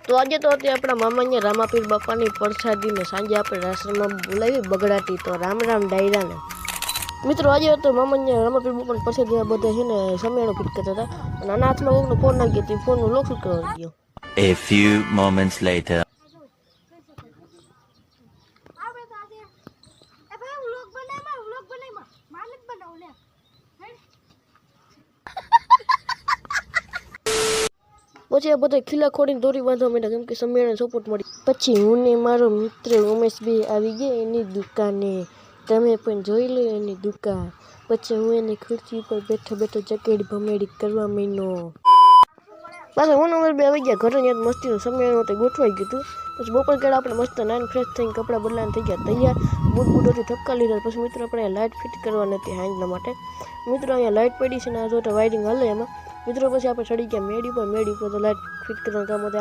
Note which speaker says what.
Speaker 1: તો આજે તો હતી આપણા મામાને રામાપીર બાપાની પ્રસાદીને સાંજે આપણે રાસરમાં બોલાવી બગડાટી તો રામ રામ ડાયરાને મિત્રો આજે તો મામાને રામાપીર બાપાની પ્રસાદી બધા છે ને સમિયાણું ફિટ કરતા હતા અને આના હાથમાં કોઈકનો ફોન નાખી હતી ફોનનું લોક શું કરવા ગયો.
Speaker 2: A few moments later.
Speaker 1: પછી આ બધા ખીલા ખોડીને દોરી બાંધવા માંડ્યા કેમ કે સમિયાને સપોર્ટ મળી. પછી હું ને મારો મિત્ર ઉમેશ બે આવી ગયા એની દુકાને. તમે પણ જોઈ લો એની દુકાન. પછી હું એની ખુરશી પર બેઠો બેઠો ચકેડી ભમેડી કરવા માંડ્યો. પાછા હું ઉમેશ બે આવી ગયા ઘરે યાદ મસ્તીનું સમિયાણું તો ગોઠવાઈ ગયું હતું. પછી બપોર કેળા આપણે મસ્ત નાઈન ફ્રેશ થઈને કપડાં બદલાઈને થઈ ગયા તૈયાર. બૂટ ઠપકા લીધા. પછી મિત્રો આપણે લાઇટ ફિટ કરવાની હતી હાંજના માટે. મિત્રો અહીંયા લાઇટ પડી છે ને આ જો વાયરિંગ હાલે એમાં. મિત્રો પછી આપણે ચડી ગયા મેડી પર તો લાઇટ ફિટ કરવાનું કામ હતું.